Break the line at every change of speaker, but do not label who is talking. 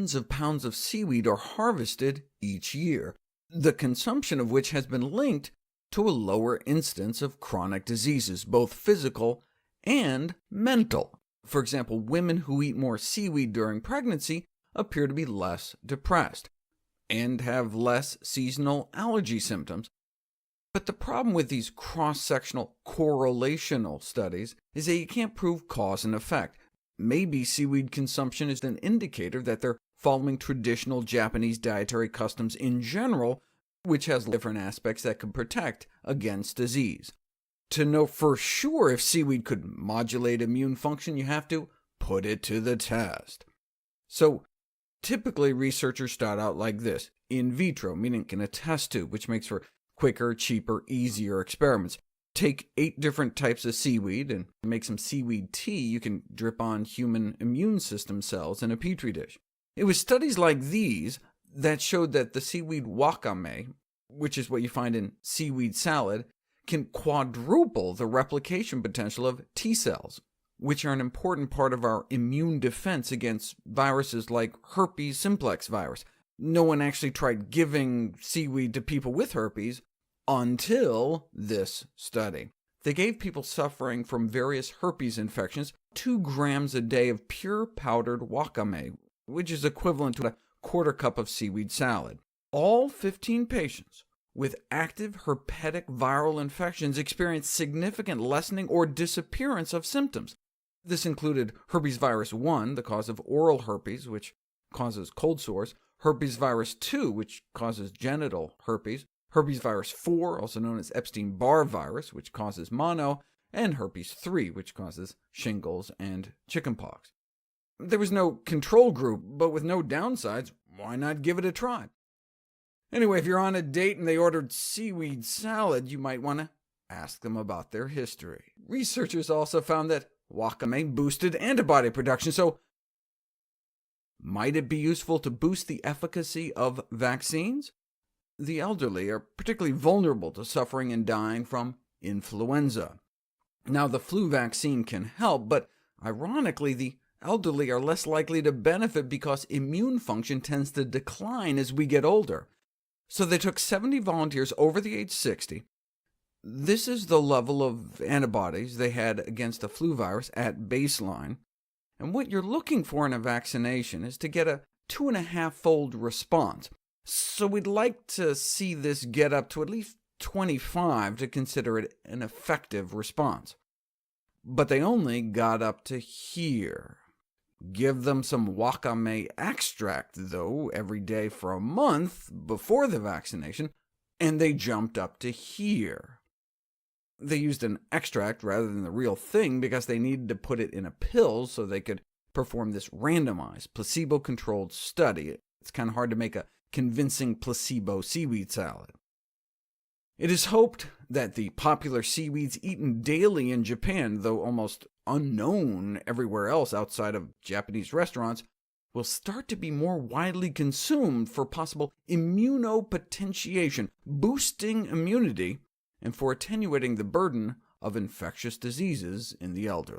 millions of pounds of seaweed are harvested each year, the consumption of which has been linked to a lower incidence of chronic diseases, both physical and mental. For example, women who eat more seaweed during pregnancy appear to be less depressed, and have less seasonal allergy symptoms. But the problem with these cross-sectional correlational studies is that you can't prove cause and effect. Maybe seaweed consumption is an indicator that they're following traditional Japanese dietary customs in general, which has different aspects that can protect against disease. To know for sure if seaweed could modulate immune function, you have to put it to the test. So typically, researchers start out like this: in vitro, meaning in a test tube, which makes for quicker, cheaper, easier experiments. Take 8 different types of seaweed and make some seaweed tea you can drip on human immune system cells in a petri dish. It was studies like these that showed that the seaweed Wakame, which is what you find in seaweed salad, can quadruple the replication potential of T cells, which are an important part of our immune defense against viruses like herpes simplex virus. No one actually tried giving seaweed to people with herpes until this study. They gave people suffering from various herpes infections 2 grams a day of pure powdered wakame, which is equivalent to a quarter cup of seaweed salad. All 15 patients with active herpetic viral infections experienced significant lessening or disappearance of symptoms. This included herpes virus 1, the cause of oral herpes, which causes cold sores, herpes virus 2, which causes genital herpes, herpes virus 4, also known as Epstein-Barr virus, which causes mono, and herpes 3, which causes shingles and chickenpox. There was no control group, but with no downsides, why not give it a try? Anyway, if you're on a date and they ordered seaweed salad, you might want to ask them about their history. Researchers also found that wakame boosted antibody production, so might it be useful to boost the efficacy of vaccines? The elderly are particularly vulnerable to suffering and dying from influenza. Now, the flu vaccine can help, but ironically, the elderly are less likely to benefit because immune function tends to decline as we get older. So they took 70 volunteers over the age 60. This is the level of antibodies they had against the flu virus at baseline. And what you're looking for in a vaccination is to get a 2.5-fold response. So we'd like to see this get up to at least 25 to consider it an effective response. But they only got up to here. Give them some wakame extract, though, every day for a month before the vaccination, and they jumped up to here. They used an extract rather than the real thing because they needed to put it in a pill so they could perform this randomized, placebo-controlled study. It's kind of hard to make a convincing placebo seaweed salad. It is hoped that the popular seaweeds eaten daily in Japan, though almost unknown everywhere else outside of Japanese restaurants, will start to be more widely consumed for possible immunopotentiation, boosting immunity, and for attenuating the burden of infectious diseases in the elderly.